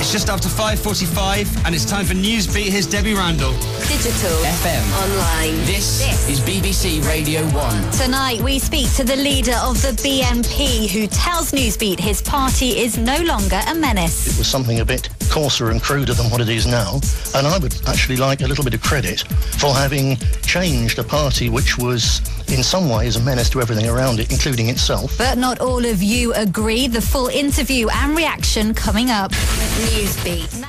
It's just after 5:45 and it's time for Newsbeat. Here's Debbie Randall. Digital, FM, online. This is BBC Radio 1. Tonight we speak to the leader of the BNP who tells Newsbeat his party is no longer a menace. It was something a bit coarser and cruder than what it is now, and I would actually like a little bit of credit for having changed a party which was in some ways a menace to everything around it, including itself. But not all of you agree. The full interview and reaction coming up. Newsbeat.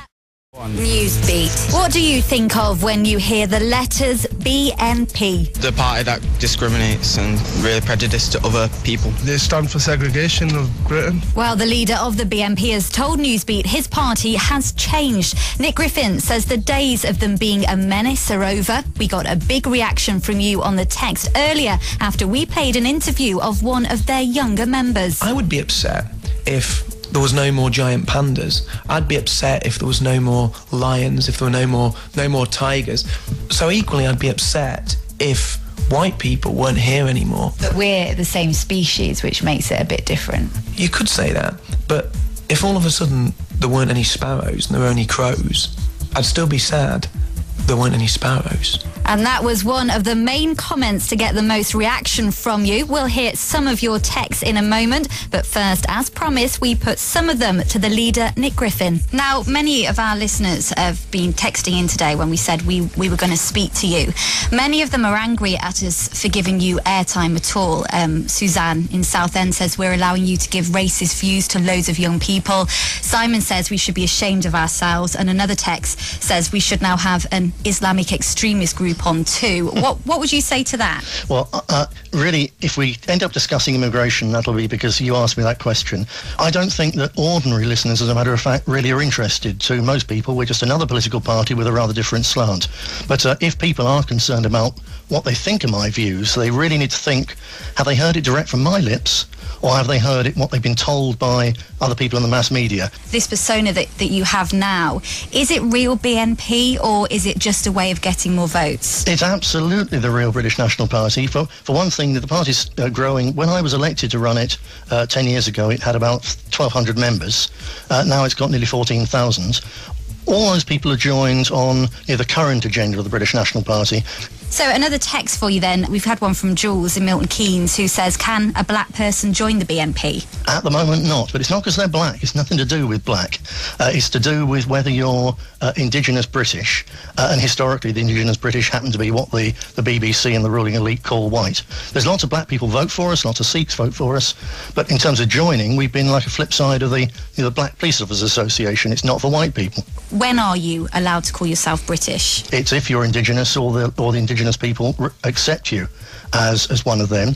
Newsbeat. What do you think of when you hear the letters BNP? The party that discriminates and really prejudiced to other people. They stand for segregation of Britain. Well, the leader of the BNP has told Newsbeat his party has changed. Nick Griffin says the days of them being a menace are over. We got a big reaction from you on the text earlier after we played an interview of one of their younger members. I would be upset if there was no more giant pandas. I'd be upset if there was no more lions, if there were no more tigers. So equally, I'd be upset if white people weren't here anymore. But we're the same species, which makes it a bit different. You could say that, but if all of a sudden there weren't any sparrows and there were only crows, I'd still be sad there weren't any sparrows. And that was one of the main comments to get the most reaction from you. We'll hear some of your texts in a moment, but first, as promised, we put some of them to the leader, Nick Griffin. Now, many of our listeners have been texting in today when we said we were going to speak to you. Many of them are angry at us for giving you airtime at all. Suzanne in Southend says we're allowing you to give racist views to loads of young people. Simon says we should be ashamed of ourselves, and another text says we should now have an Islamic extremist group on too. What would you say to that? Well, really, if we end up discussing immigration, that'll be because you asked me that question. I don't think that ordinary listeners, as a matter of fact, really are interested. To most people, we're just another political party with a rather different slant. But if people are concerned about what they think of my views, they really need to think, have they heard it direct from my lips, or have they heard it what they've been told by other people in the mass media? This persona that you have now, is it real BNP or is it just a way of getting more votes? It's absolutely the real British National Party. For one thing, the party's growing. When I was elected to run it 10 years ago, it had about 1,200 members. Now it's got nearly 14,000. All those people are joined on the current agenda of the British National Party. So another text for you then. We've had one from Jules in Milton Keynes who says, can a black person join the BNP? At the moment, not. But it's not because they're black. It's nothing to do with black. It's to do with whether you're indigenous British. And historically, the indigenous British happen to be what the BBC and the ruling elite call white. There's lots of black people vote for us, lots of Sikhs vote for us. But in terms of joining, we've been like a flip side of the Black Police Officers Association. It's not for white people. When are you allowed to call yourself British? It's if you're indigenous or the indigenous people accept you as one of them.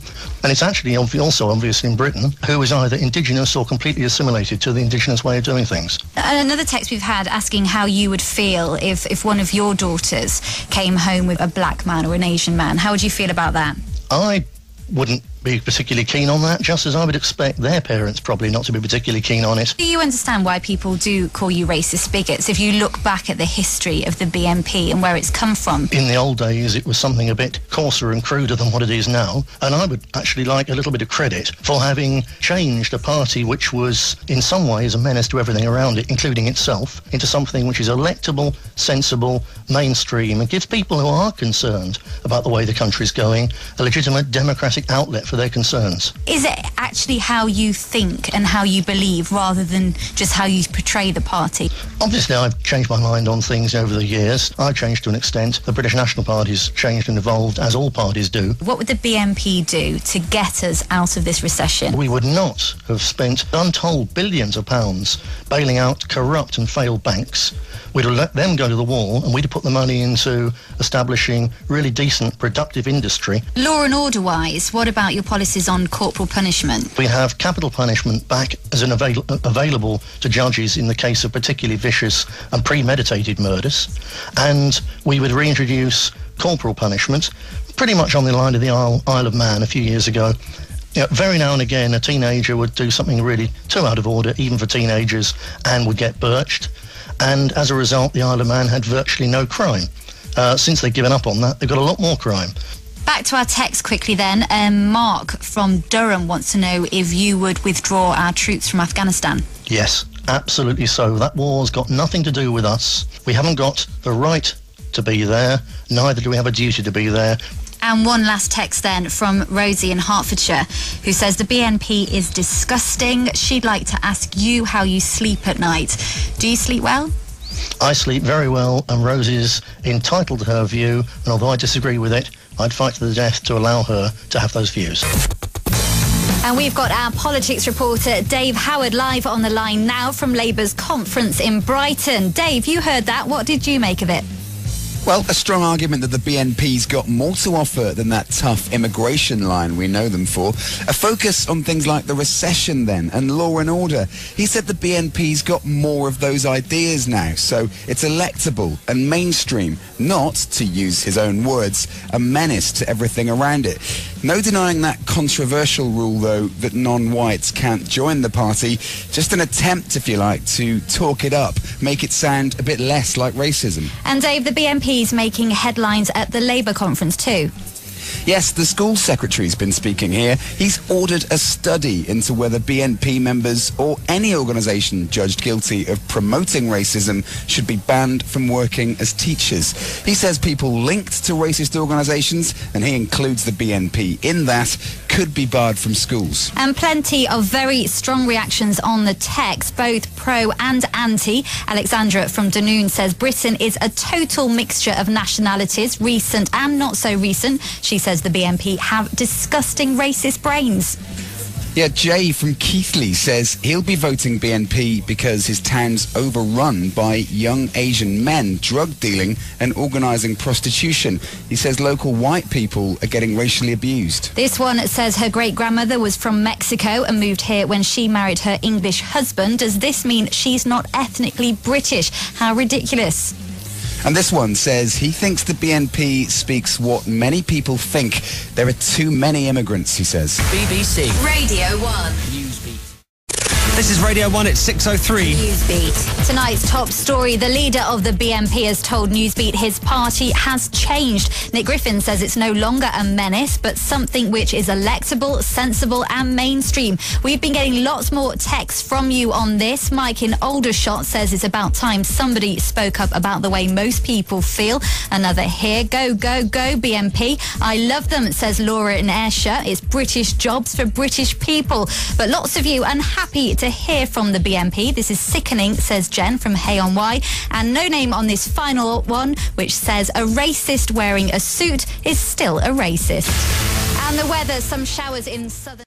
And it's actually also obvious in Britain who is either indigenous or completely assimilated to the indigenous way of doing things. Another text we've had asking how you would feel if one of your daughters came home with a black man or an Asian man. How would you feel about that? I wouldn't be particularly keen on that, just as I would expect their parents probably not to be particularly keen on it. Do you understand why people do call you racist bigots if you look back at the history of the BNP and where it's come from? In the old days, it was something a bit coarser and cruder than what it is now, and I would actually like a little bit of credit for having changed a party which was in some ways a menace to everything around it, including itself, into something which is electable, sensible, mainstream, and gives people who are concerned about the way the country's going a legitimate democratic outlet for their concerns. Is it actually how you think and how you believe rather than just how you portray the party? Obviously, I've changed my mind on things over the years. I've changed to an extent. The British National Party's changed and evolved, as all parties do. What would the BNP do to get us out of this recession? We would not have spent untold billions of pounds bailing out corrupt and failed banks. We'd have let them go to the wall, and we'd have put the money into establishing really decent, productive industry. Law and order-wise, what about your policies on corporal punishment? We have capital punishment back as available to judges in the case of particularly vicious and premeditated murders, and we would reintroduce corporal punishment, pretty much on the line of the Isle of Man a few years ago. Very now and again, a teenager would do something really too out of order, even for teenagers, and would get birched. And as a result, the Isle of Man had virtually no crime. Since they've given up on that, they've got a lot more crime. Back to our text quickly then. Mark from Durham wants to know if you would withdraw our troops from Afghanistan. Yes, Absolutely so. That war's got nothing to do with us. We haven't got the right to be there, neither do we have a duty to be there. And one last text then from Rosie in Hertfordshire, who says the BNP is disgusting. She'd like to ask you how you sleep at night. Do you sleep well? I sleep very well, and Rosie's entitled to her view, and although I disagree with it, I'd fight to the death to allow her to have those views. And we've got our politics reporter Dave Howard live on the line now from Labour's conference in Brighton. Dave, you heard that. What did you make of it? Well, a strong argument that the BNP's got more to offer than that tough immigration line we know them for. A focus on things like the recession then and law and order. He said the BNP's got more of those ideas now, so it's electable and mainstream, not, to use his own words, a menace to everything around it. No denying that controversial rule, though, that non-whites can't join the party. Just an attempt, if you like, to talk it up, make it sound a bit less like racism. And Dave, the BNP's making headlines at the Labour conference too. Yes, the school secretary's been speaking here. He's ordered a study into whether BNP members or any organisation judged guilty of promoting racism should be banned from working as teachers. He says people linked to racist organisations, and he includes the BNP in that, could be barred from schools. And plenty of very strong reactions on the text, both pro and anti. Alexandra from Dunoon says Britain is a total mixture of nationalities, recent and not so recent. She says the BNP have disgusting racist brains. Yeah, Jay from Keighley says he'll be voting BNP because his town's overrun by young Asian men drug dealing and organising prostitution. He says local white people are getting racially abused. This one says her great-grandmother was from Mexico and moved here when she married her English husband. Does this mean she's not ethnically British? How ridiculous. And this one says he thinks the BNP speaks what many people think. There are too many immigrants, he says. BBC Radio 1. Newsbeat. This is Radio 1 at 6:03. Newsbeat. Tonight's top story, the leader of the BNP has told Newsbeat his party has changed. Nick Griffin says it's no longer a menace, but something which is electable, sensible and mainstream. We've been getting lots more texts from you on this. Mike in Aldershot says it's about time somebody spoke up about the way most people feel. Another here, go, go, go BNP. I love them, says Laura in Ayrshire. It's British jobs for British people. But lots of you unhappy to hear from the BNP. This is sickening, says Jen from Hay-on-Wye. And no name on this final one, which says a racist wearing a suit is still a racist. And the weather, some showers in southern...